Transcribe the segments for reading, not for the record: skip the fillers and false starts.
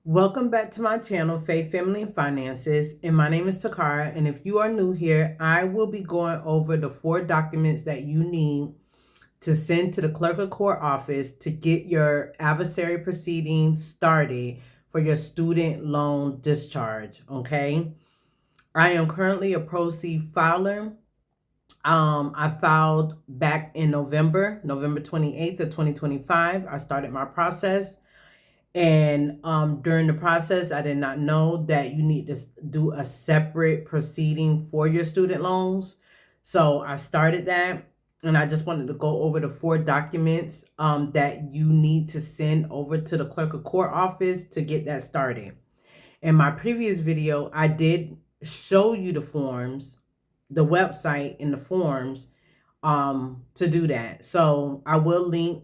Welcome back to my channel, Faith, Family, and Finances. And my name is Takara. And if you are new here, I will be going over the 4 documents that you need to send to the clerk of court office to get your adversary proceeding started for your student loan discharge. Okay. I am currently a proceed filer. I filed back in November 28th of 2025. I started my process. And during the process, I did not know that you need to do a separate proceeding for your student loans. So I started that, and I just wanted to go over the 4 documents that you need to send over to the clerk of court office to get that started. In my previous video, I did show you the forms, the website and the forms to do that. So I will link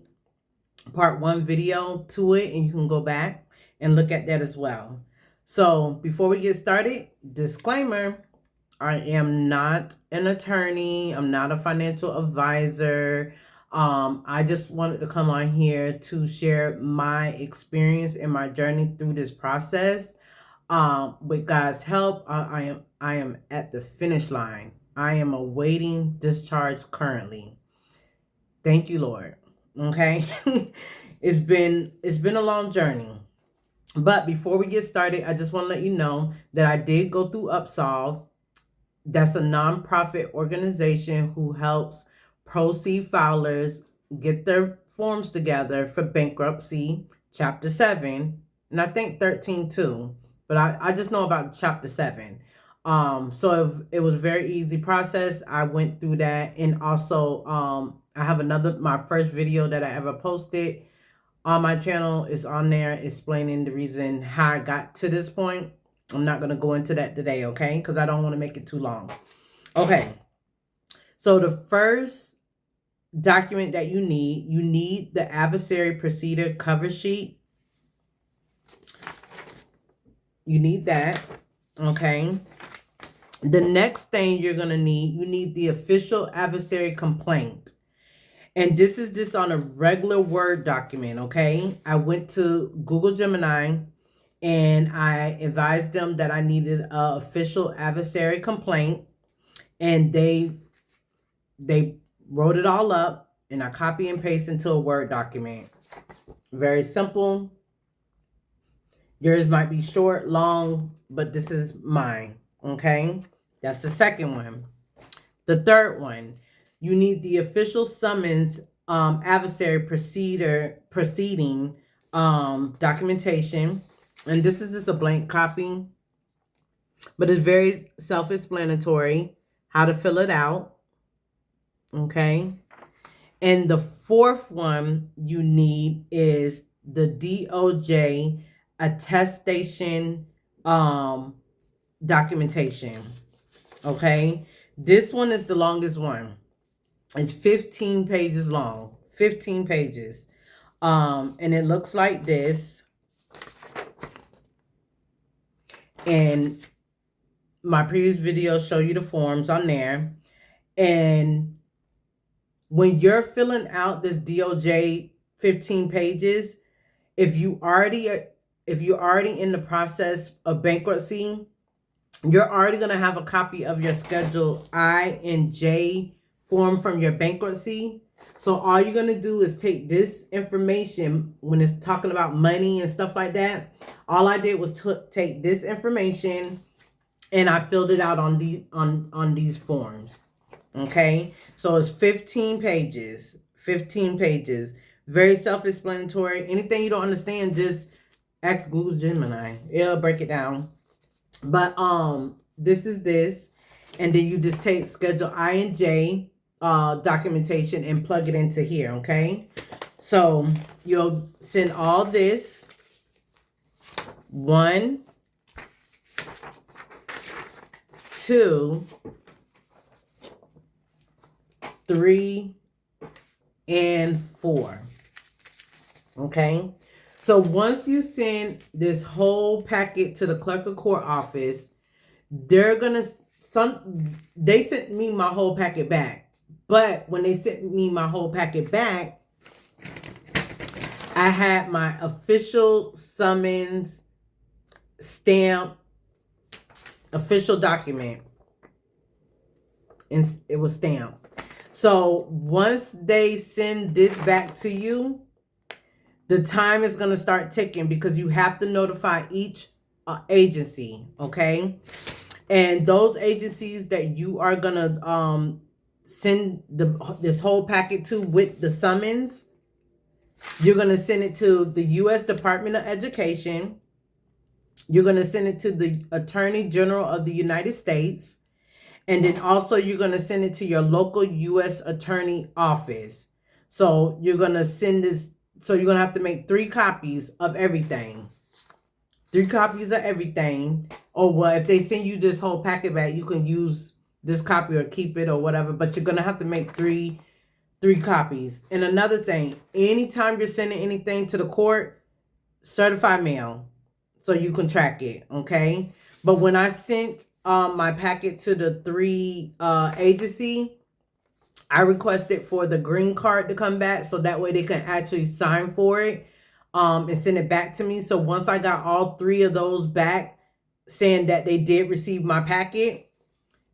part 1 video to it, and you can go back and look at that as well. So before we get started, disclaimer, I am not an attorney. I'm not a financial advisor. I just wanted to come on here to share my experience and my journey through this process. With God's help, I am at the finish line. I am awaiting discharge currently. Thank you, Lord. Okay. It's been a long journey. But before we get started, I just want to let you know that I did go through Upsolve. That's a nonprofit organization who helps proceed filers get their forms together for bankruptcy, chapter 7, and I think 13 too. But I just know about chapter 7. So it was a very easy process. I went through that, and also I have my first video that I ever posted on my channel is on there explaining the reason how I got to this point. I'm not going to go into that today, okay? Because I don't want to make it too long. Okay. So the first document that you need the adversary procedure cover sheet. You need that, okay? The next thing you're going to you need the official adversary complaint. And this is on a regular Word document, okay? I went to Google Gemini and I advised them that I needed an official adversary complaint. And they wrote it all up, and I copy and paste into a Word document. Very simple. Yours might be short, long, but this is mine, okay? That's the second one. The third one, you need the official summons adversary proceeding documentation. And this is just a blank copy, but it's very self-explanatory how to fill it out. Okay. And the fourth one you need is the DOJ attestation documentation. Okay. This one is the longest one. It's 15 pages long. 15 pages. And it looks like this. And my previous video show you the forms on there. And when you're filling out this DOJ 15 pages, if you're already in the process of bankruptcy, you're already going to have a copy of your Schedule I and J form from your bankruptcy. So all you're going to do is take this information when it's talking about money and stuff like that. All I did was take this information and I filled it out on these forms. Okay? So it's 15 pages. 15 pages. Very self-explanatory. Anything you don't understand, just ask Google Gemini. It'll break it down. But this is this. And then you just take Schedule I and J documentation and plug it into here, okay? So you'll send all this 1, 2, 3, and 4. Okay? So once you send this whole packet to the clerk of court office, they're gonna they sent me my whole packet back. But when they sent me my whole packet back, I had my official summons stamp official document, and it was stamped. So once they send this back to you, the time is going to start ticking because you have to notify each agency, okay? And those agencies that you are going to send this whole packet to with the summons, you're going to send it to the U.S. Department of Education. You're going to send it to the Attorney General of the United States. And then also you're going to send it to your local U.S. Attorney office. So you're going to send this. So you're going to have to make 3 copies of everything. 3 copies of everything. Or well, if they send you this whole packet back, you can use this copy or keep it or whatever. But you're going to have to make three copies. And another thing, anytime you're sending anything to the court, certified mail so you can track it, okay? But when I sent my packet to the 3 agency, I requested for the green card to come back so that way they can actually sign for it and send it back to me. So once I got all 3 of those back saying that they did receive my packet,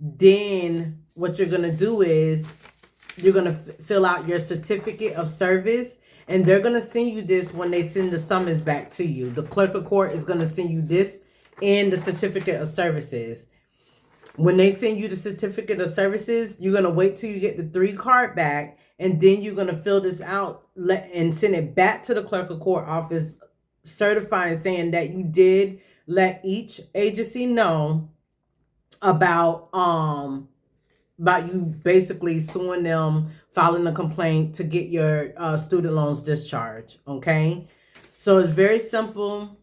then what you're going to do is you're going to fill out your certificate of service, and they're going to send you this when they send the summons back to you. The clerk of court is going to send you this and the certificate of services. When they send you the certificate of services, you're going to wait till you get the 3 card back, and then you're going to fill this out and send it back to the clerk of court office, certifying, saying that you did let each agency know about you basically suing them, filing a complaint to get your student loans discharged, okay? So it's very simple.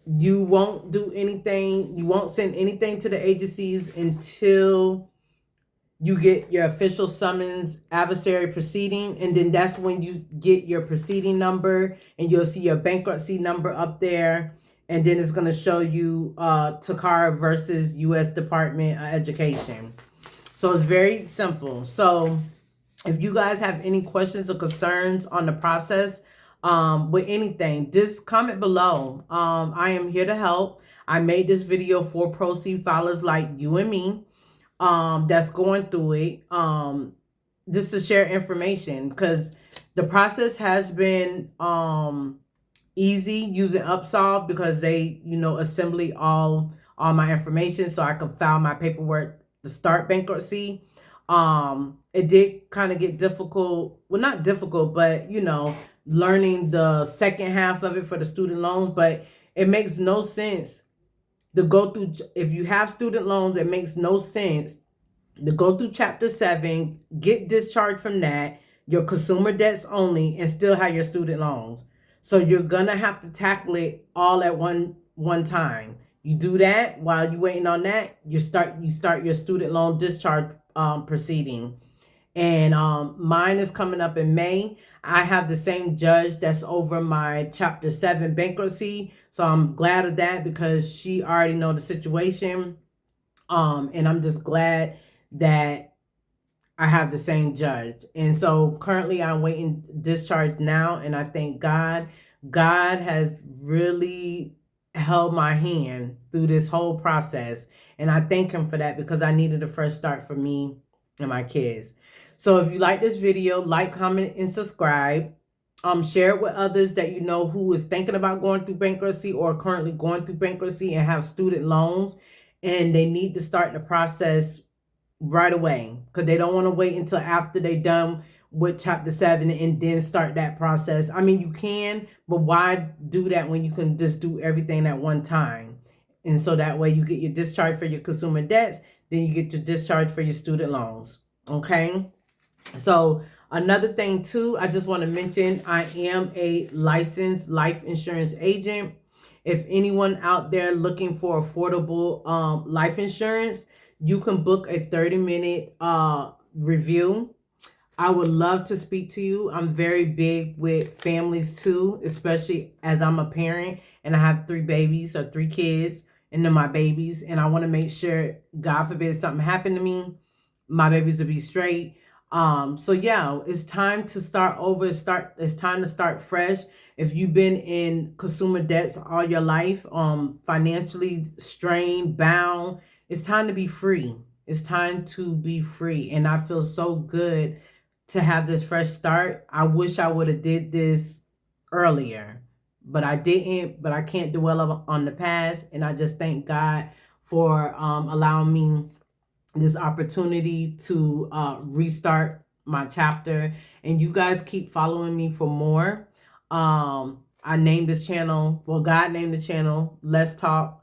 You won't do anything. You won't send anything to the agencies until you get your official summons adversary proceeding. And then that's when you get your proceeding number, and you'll see your bankruptcy number up there. And then it's going to show you Takara versus U.S. Department of Education. So it's very simple. So if you guys have any questions or concerns on the process, with anything, just comment below. I am here to help. I made this video for proceed filers like you and me, that's going through it, just to share information, because the process has been easy using Upsolve, because they assembly all my information so I could file my paperwork to start bankruptcy. It did kind of get difficult. Well, not difficult, but learning the second half of it for the student loans. But it makes no sense to go through, if you have student loans, it makes no sense to go through Chapter 7, get discharged from that, your consumer debts only, and still have your student loans. So you're gonna have to tackle it all at one time. You do that. While you're waiting on that, you start your student loan discharge proceeding. And mine is coming up in May. I have the same judge that's over my Chapter 7 bankruptcy. So I'm glad of that, because she already know the situation. And I'm just glad that I have the same judge. And so currently I'm waiting discharge now. And I thank God. God has really held my hand through this whole process. And I thank him for that, because I needed a fresh start for me and my kids. So if you like this video, like, comment, and subscribe. Share it with others that you know who is thinking about going through bankruptcy or currently going through bankruptcy and have student loans, and they need to start the process right away, because they don't want to wait until after they're done with Chapter 7 and then start that process. I mean, you can, but why do that when you can just do everything at one time? And so that way you get your discharge for your consumer debts, then you get your discharge for your student loans, okay? So another thing too, I just want to mention, I am a licensed life insurance agent. If anyone out there looking for affordable life insurance, you can book a 30-minute review. I would love to speak to you. I'm very big with families too, especially as I'm a parent and I have 3 babies or 3 kids, and they're my babies. And I want to make sure, God forbid something happened to me, my babies will be straight. So yeah, it's time to start over. It's time to start fresh. If you've been in consumer debts all your life, financially strained, bound, it's time to be free. It's time to be free. And I feel so good to have this fresh start. I wish I would have did this earlier, but I didn't. But I can't dwell on the past. And I just thank God for allowing me this opportunity to restart my chapter. And you guys keep following me for more. I named this channel, well, God named the channel Let's Talk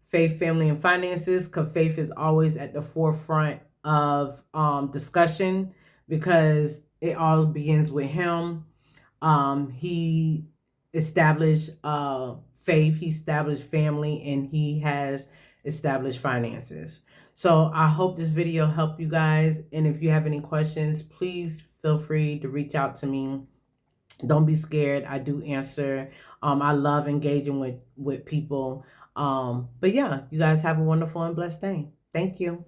Faith, Family, and Finances, because faith is always at the forefront of discussion, because it all begins with him. He established faith, he established family, and he has established finances. So I hope this video helped you guys. And if you have any questions, please feel free to reach out to me. Don't be scared. I do answer. I love engaging with people. But yeah, you guys have a wonderful and blessed day. Thank you.